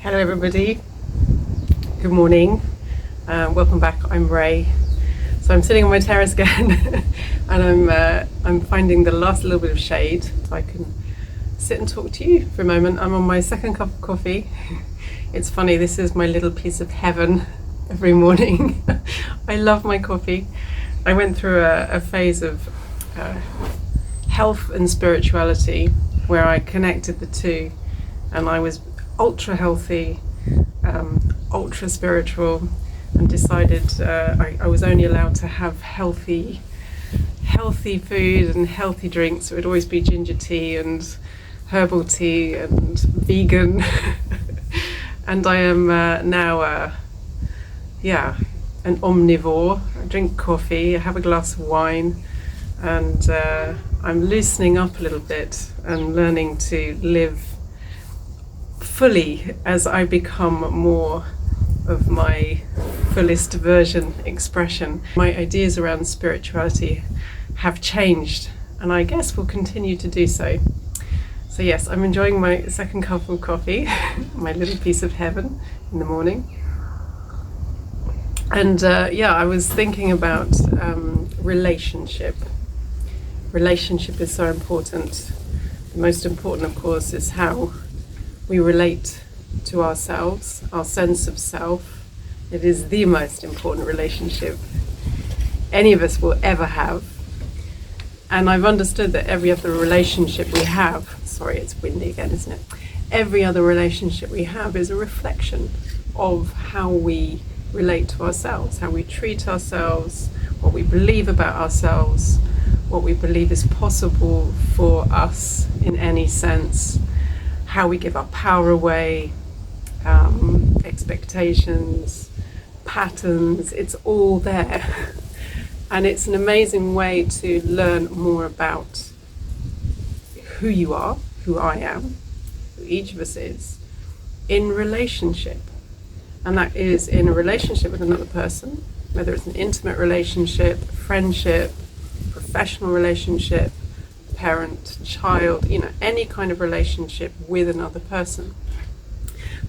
Hello everybody, good morning, welcome back. I'm Ray. So I'm sitting on my terrace again and I'm finding the last little bit of shade so I can sit and talk to you for a moment. I'm on my second cup of coffee. It's funny, this is my little piece of heaven every morning. I love my coffee. I went through a phase of health and spirituality where I connected the two, and I was ultra healthy, ultra spiritual, and decided I was only allowed to have healthy food and healthy drinks. It would always be ginger tea and herbal tea and vegan. And I am now an omnivore. I drink coffee, I have a glass of wine, and I'm loosening up a little bit and learning to live fully as I become more of my fullest version expression. My ideas around spirituality have changed, and I guess will continue to do so. So yes, I'm enjoying my second cup of coffee, my little piece of heaven in the morning. And I was thinking about relationship. Relationship is so important. The most important, of course, is how we relate to ourselves, our sense of self. It is the most important relationship any of us will ever have. And I've understood that every other relationship we have, sorry, it's windy again, isn't it? Every other relationship we have is a reflection of how we relate to ourselves, how we treat ourselves, what we believe about ourselves, what we believe is possible for us in any sense, how we give our power away, expectations, patterns. It's all there. And it's an amazing way to learn more about who you are, who I am, who each of us is, in relationship. And that is in a relationship with another person, whether it's an intimate relationship, friendship, professional relationship, parent, child, any kind of relationship with another person.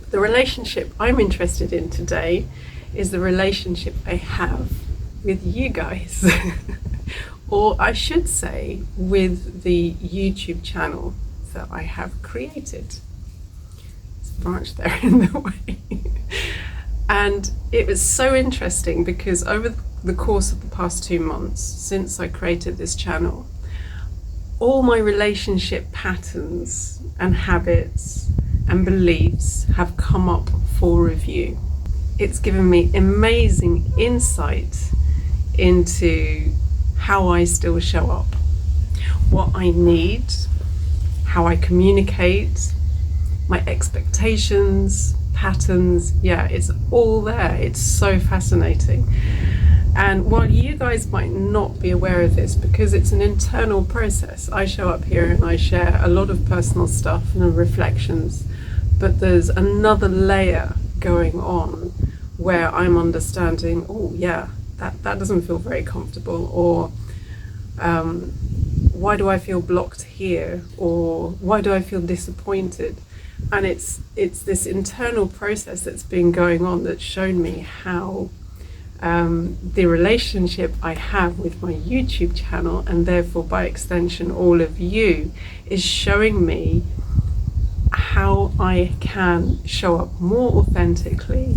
But the relationship I'm interested in today is the relationship I have with you guys. Or I should say, with the YouTube channel that I have created. There's a branch there in the way. And it was so interesting because over the course of the past 2 months, since I created this channel, all my relationship patterns and habits and beliefs have come up for review. It's given me amazing insight into how I still show up, what I need, how I communicate, my expectations, patterns. Yeah, it's all there. It's so fascinating. And while you guys might not be aware of this because it's an internal process, I show up here and I share a lot of personal stuff and reflections, but there's another layer going on where I'm understanding, oh yeah, that doesn't feel very comfortable, or why do I feel blocked here, or why do I feel disappointed? And it's this internal process that's been going on that's shown me how the relationship I have with my YouTube channel, and therefore by extension all of you, is showing me how I can show up more authentically,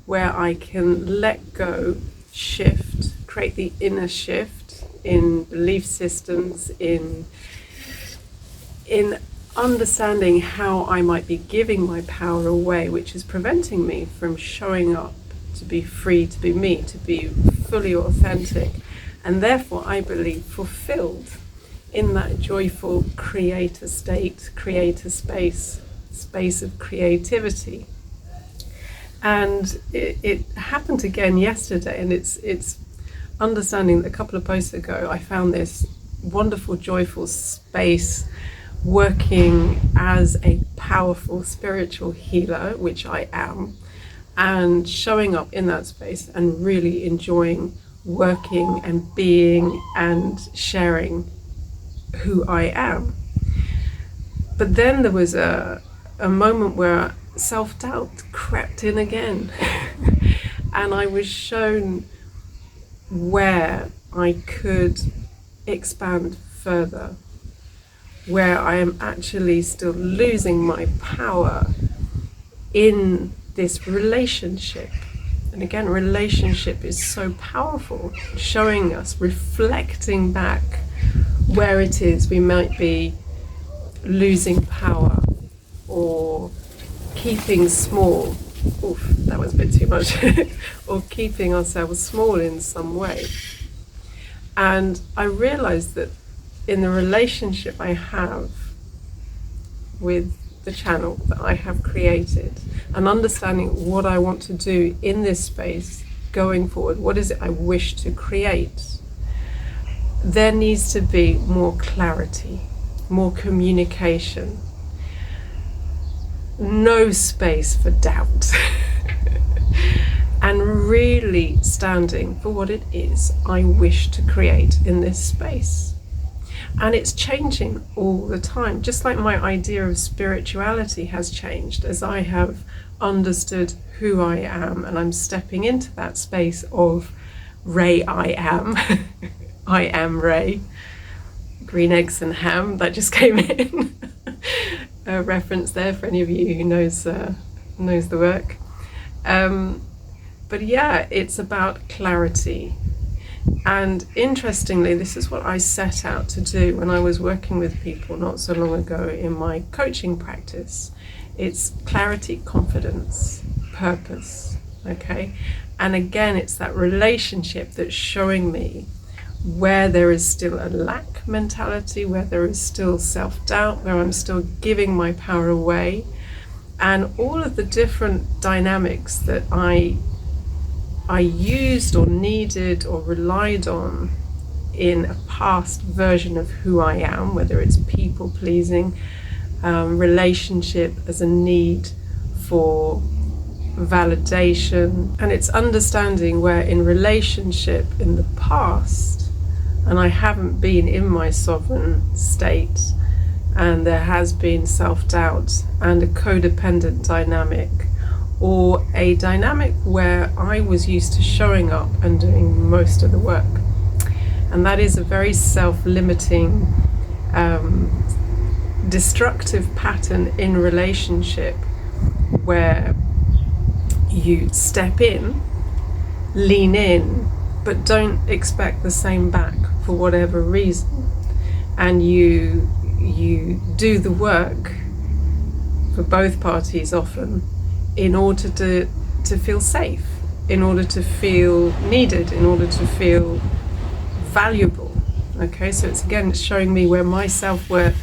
where I can let go, shift, create the inner shift in belief systems, in understanding how I might be giving my power away, which is preventing me from showing up to be free, to be me, to be fully authentic, and therefore I believe fulfilled in that joyful creator state, creator space of creativity. And it happened again yesterday, and it's understanding that a couple of posts ago I found this wonderful joyful space working as a powerful spiritual healer, which I am, and showing up in that space and really enjoying working and being and sharing who I am. But then there was a moment where self-doubt crept in again. And I was shown where I could expand further, where I am actually still losing my power in this relationship. And again, relationship is so powerful, showing us, reflecting back where it is we might be losing power or keeping small. Oof, that was a bit too much. Or keeping ourselves small in some way. And I realized that in the relationship I have with the channel that I have created, and understanding what I want to do in this space going forward, what is it I wish to create, there needs to be more clarity, more communication, no space for doubt, and really standing for what it is I wish to create in this space. And it's changing all the time, just like my idea of spirituality has changed as I have understood who I am, and I'm stepping into that space of Ray I am. I am Ray. Green eggs and ham, that just came in. A reference there for any of you who knows the work. But yeah, it's about clarity. And interestingly, this is what I set out to do when I was working with people not so long ago in my coaching practice. It's clarity, confidence, purpose, okay? And again, it's that relationship that's showing me where there is still a lack mentality, where there is still self-doubt, where I'm still giving my power away, and all of the different dynamics that I used or needed or relied on in a past version of who I am, whether it's people pleasing, relationship as a need for validation. And it's understanding where in relationship in the past, and I haven't been in my sovereign state, and there has been self-doubt and a codependent dynamic, or a dynamic where I was used to showing up and doing most of the work. And that is a very self-limiting, destructive pattern in relationship, where you step in, lean in, but don't expect the same back for whatever reason. And you do the work for both parties often in order to feel safe, in order to feel needed, in order to feel valuable. Okay, so it's showing me where my self-worth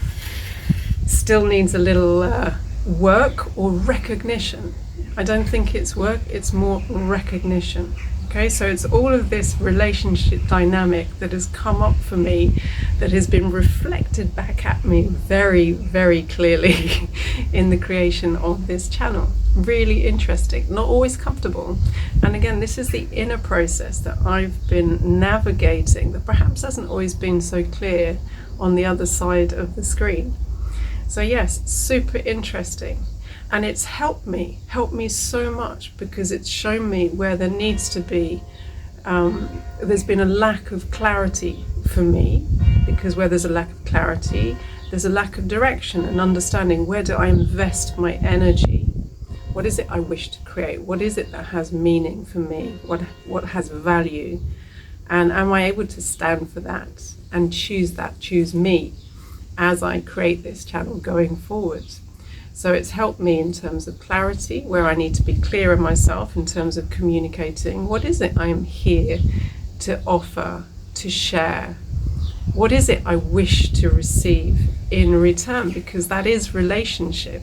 still needs a little work or recognition. I don't think it's work, it's more recognition. Okay, so it's all of this relationship dynamic that has come up for me, that has been reflected back at me very, very clearly in the creation of this channel. Really interesting, not always comfortable. And again, this is the inner process that I've been navigating that perhaps hasn't always been so clear on the other side of the screen. So yes, super interesting. And it's helped me so much, because it's shown me where there needs to be, there's been a lack of clarity for me, because where there's a lack of clarity, there's a lack of direction and understanding. Where do I invest my energy? What is it I wish to create? What is it that has meaning for me? What has value? And am I able to stand for that and choose me as I create this channel going forward? So it's helped me in terms of clarity, where I need to be clear in myself in terms of communicating. What is it I am here to offer, to share? What is it I wish to receive in return? Because that is relationship.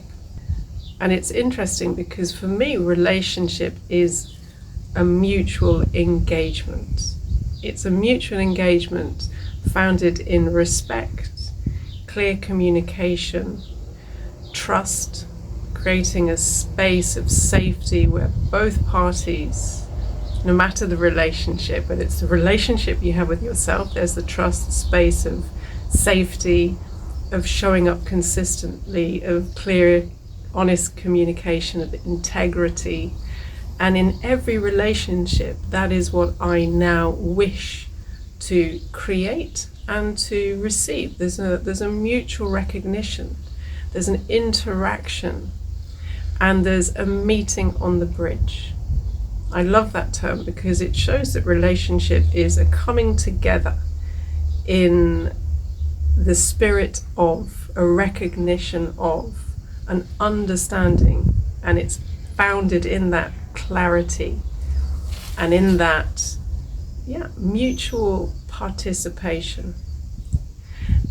And it's interesting because for me, relationship is a mutual engagement. It's a mutual engagement founded in respect, clear communication, trust, creating a space of safety where both parties, no matter the relationship, whether it's the relationship you have with yourself, there's the trust space of safety, of showing up consistently, of clear honest communication, of integrity. And in every relationship, that is what I now wish to create and to receive. There's a mutual recognition, there's an interaction, and there's a meeting on the bridge. I love that term because it shows that relationship is a coming together in the spirit of, a recognition of, an understanding, and it's founded in that clarity and in that mutual participation.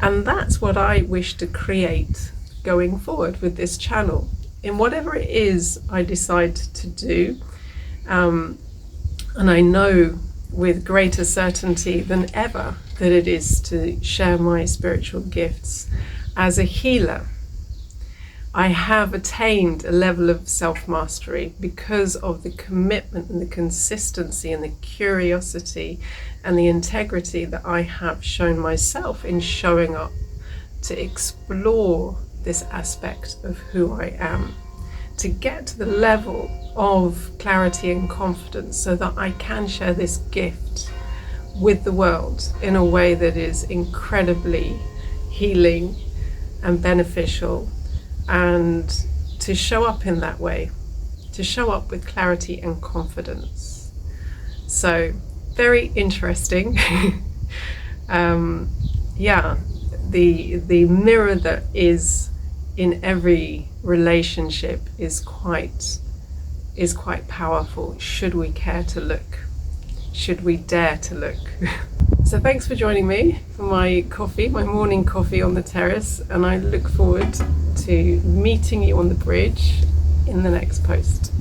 And that's what I wish to create going forward with this channel, in whatever it is I decide to do. And I know with greater certainty than ever that it is to share my spiritual gifts as a healer. I have attained a level of self-mastery because of the commitment and the consistency and the curiosity and the integrity that I have shown myself in showing up to explore this aspect of who I am, to get to the level of clarity and confidence so that I can share this gift with the world in a way that is incredibly healing and beneficial, and to show up in that way, to show up with clarity and confidence. So very interesting. The mirror that is in every relationship is quite powerful, should we care to look, should we dare to look. So thanks for joining me for my coffee, my morning coffee on the terrace, and I look forward to meeting you on the bridge in the next post.